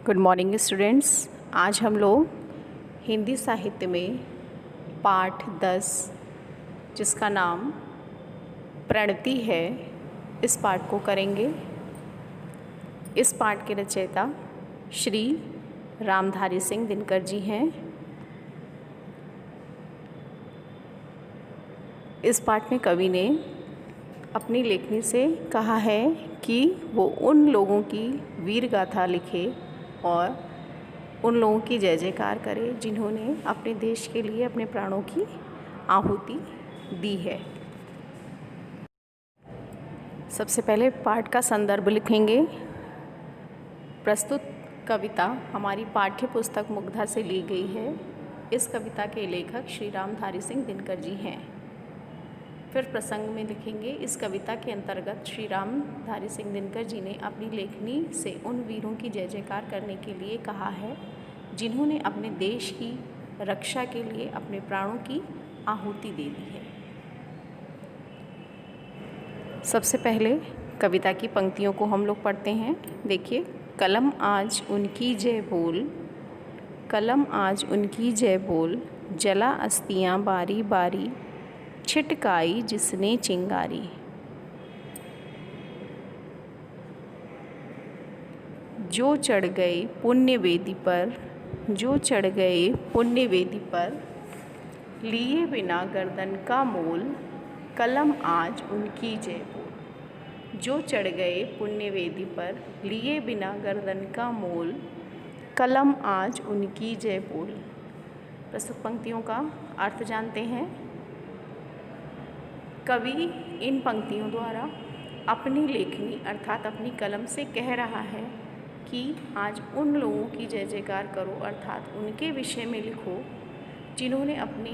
Good morning students. आज हम लोग हिंदी साहित्य में पाठ 10 जिसका नाम प्रणति है, इस पाठ को करेंगे। इस पाठ के रचयिता श्री रामधारी सिंह दिनकर जी हैं। इस पाठ में कवि ने अपनी लेखनी से कहा है कि वो उन लोगों की वीर गाथा लिखे और उन लोगों की जय जयकार करे जिन्होंने अपने देश के लिए अपने प्राणों की आहुति दी है। सबसे पहले पाठ का संदर्भ लिखेंगे। प्रस्तुत कविता हमारी पाठ्य पुस्तक मुग्धा से ली गई है। इस कविता के लेखक श्री रामधारी सिंह दिनकर जी हैं। फिर प्रसंग में लिखेंगे, इस कविता के अंतर्गत श्री रामधारी सिंह दिनकर जी ने अपनी लेखनी से उन वीरों की जय जयकार करने के लिए कहा है जिन्होंने अपने देश की रक्षा के लिए अपने प्राणों की आहुति दे दी है। सबसे पहले कविता की पंक्तियों को हम लोग पढ़ते हैं। देखिए, कलम आज उनकी जय बोल, कलम आज उनकी जय बोल, जला अस्तियाँ बारी बारी, छिटकाई जिसने चिंगारी। जो चढ़ गए पुण्य वेदी पर, जो चढ़ गए पुण्य वेदी पर, लिए बिना गर्दन का मोल, कलम आज उनकी जय बोल। जो चढ़ गए पुण्य वेदी पर, लिए बिना गर्दन का मोल, कलम आज उनकी जय बोल। प्रस्तुत पंक्तियों का अर्थ जानते हैं। कवि इन पंक्तियों द्वारा अपनी लेखनी अर्थात अपनी कलम से कह रहा है कि आज उन लोगों की जय जयकार करो, अर्थात उनके विषय में लिखो जिन्होंने अपने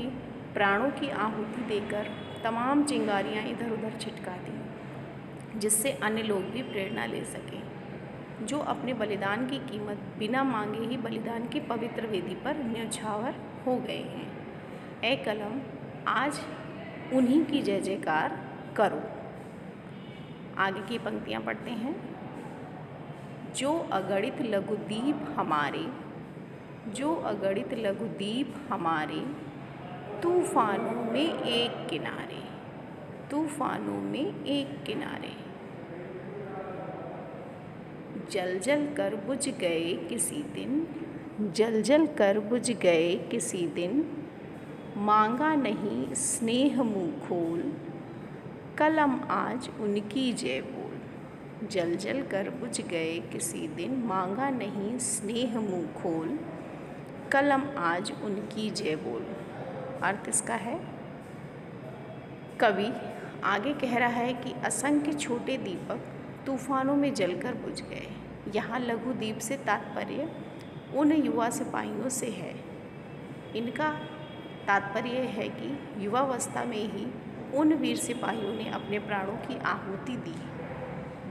प्राणों की आहुति देकर तमाम चिंगारियाँ इधर उधर छिटका दी, जिससे अन्य लोग भी प्रेरणा ले सकें, जो अपने बलिदान की कीमत बिना मांगे ही बलिदान की पवित्र वेदी पर न्यौछावर हो गए हैं। ए कलम आज उन्हीं की जय जयकार करो। आगे की पंक्तियाँ पढ़ते हैं। जो अगणित लघुदीप हमारे, जो अगणित लघुदीप हमारे, तूफानों में एक किनारे, तूफानों में एक किनारे, जल जल कर बुझ गए किसी दिन, जल जल कर बुझ गए किसी दिन, मांगा नहीं स्नेह मुँह खोल, कलम आज उनकी जय बोल। जल जल कर बुझ गए किसी दिन, मांगा नहीं स्नेह मुँह खोल, कलम आज उनकी जय बोल। अर्थ इसका है, कवि आगे कह रहा है कि असंख्य छोटे दीपक तूफानों में जलकर बुझ गए। यहाँ लघु दीप से तात्पर्य उन युवा सिपाहियों से है। इनका तात्पर्य है कि युवावस्था में ही उन वीर सिपाहियों ने अपने प्राणों की आहुति दी।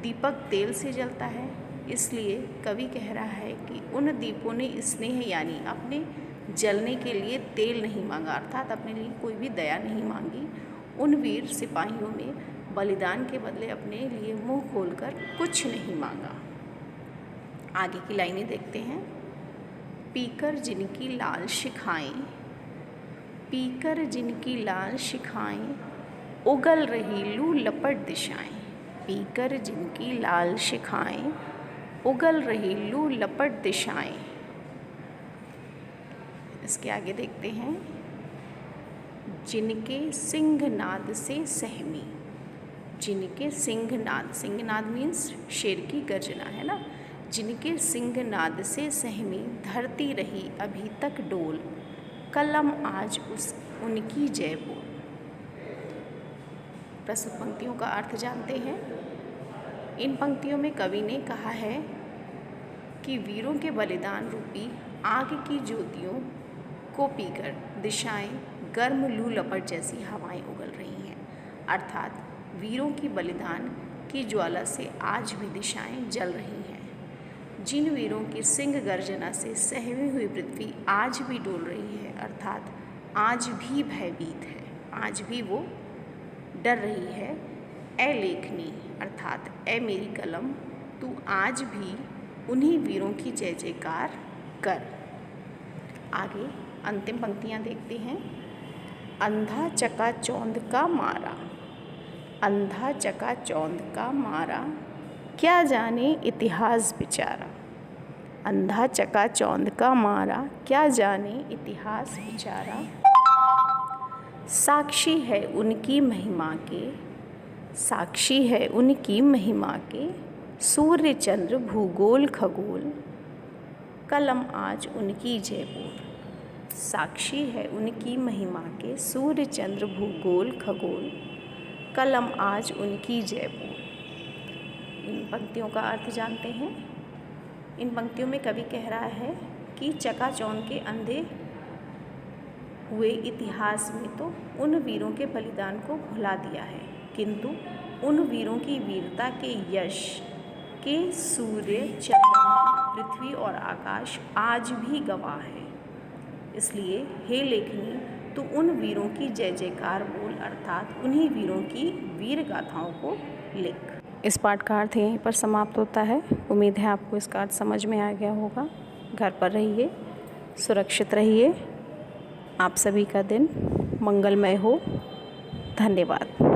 दीपक तेल से जलता है, इसलिए कवि कह रहा है कि उन दीपों ने स्नेह यानी अपने जलने के लिए तेल नहीं मांगा, अर्थात अपने लिए कोई भी दया नहीं मांगी। उन वीर सिपाहियों ने बलिदान के बदले अपने लिए मुंह खोलकर कुछ नहीं मांगा। आगे की लाइनें देखते हैं। पीकर जिनकी लाल शिखाएं, पीकर जिनकी लाल शिखाएं, उगल रही लू लपट दिशाएं, पीकर जिनकी लाल शिखाएं, उगल रही लू लपट दिशाएं। इसके आगे देखते हैं। जिनके सिंहनाद से सहमी, जिनके सिंहनाद, सिंहनाद मीन्स शेर की गर्जना है ना। जिनके सिंहनाद से सहमी, धरती रही अभी तक डोल, कलम आज उनकी जय बोल। प्रस्तुत पंक्तियों का अर्थ जानते हैं। इन पंक्तियों में कवि ने कहा है कि वीरों के बलिदान रूपी आग की ज्योतियों को पीकर दिशाएं गर्म लू लपट जैसी हवाएं उगल रही हैं, अर्थात वीरों की बलिदान की ज्वाला से आज भी दिशाएं जल रही हैं। जिन वीरों की सिंह गर्जना से सहमी हुई पृथ्वी आज भी डोल रही है, अर्थात आज भी भयभीत है, आज भी वो डर रही है। ए लेखनी अर्थात ए मेरी कलम, तू आज भी उन्हीं वीरों की जय जयकार कर। आगे अंतिम पंक्तियाँ देखते हैं। अंधा चकाचौंध का मारा, अंधा चकाचौंध का मारा, क्या जाने इतिहास बेचारा। अंधा चकाचौंध का मारा, क्या जाने इतिहास बेचारा। साक्षी है उनकी महिमा के, साक्षी है उनकी महिमा के, सूर्य चंद्र भूगोल खगोल, कलम आज उनकी जय बोल। साक्षी है उनकी महिमा के, सूर्य चंद्र भूगोल खगोल, कलम आज उनकी जय बोल। इन पंक्तियों का अर्थ जानते हैं। इन पंक्तियों में कवि कह रहा है कि चकाचौंध के अंधे हुए इतिहास में तो उन वीरों के बलिदान को भुला दिया है, किंतु उन वीरों की वीरता के यश के सूर्य, चंद्रमा, पृथ्वी और आकाश आज भी गवाह है। इसलिए हे लेखनी, तू उन वीरों की जय जयकार बोल, अर्थात उन्हीं वीरों की वीर गाथाओं को लिख। इस पाठ का अर्थ यहीं पर समाप्त होता है। उम्मीद है आपको इसका अर्थ समझ में आ गया होगा। घर पर रहिए, सुरक्षित रहिए। आप सभी का दिन मंगलमय हो। धन्यवाद।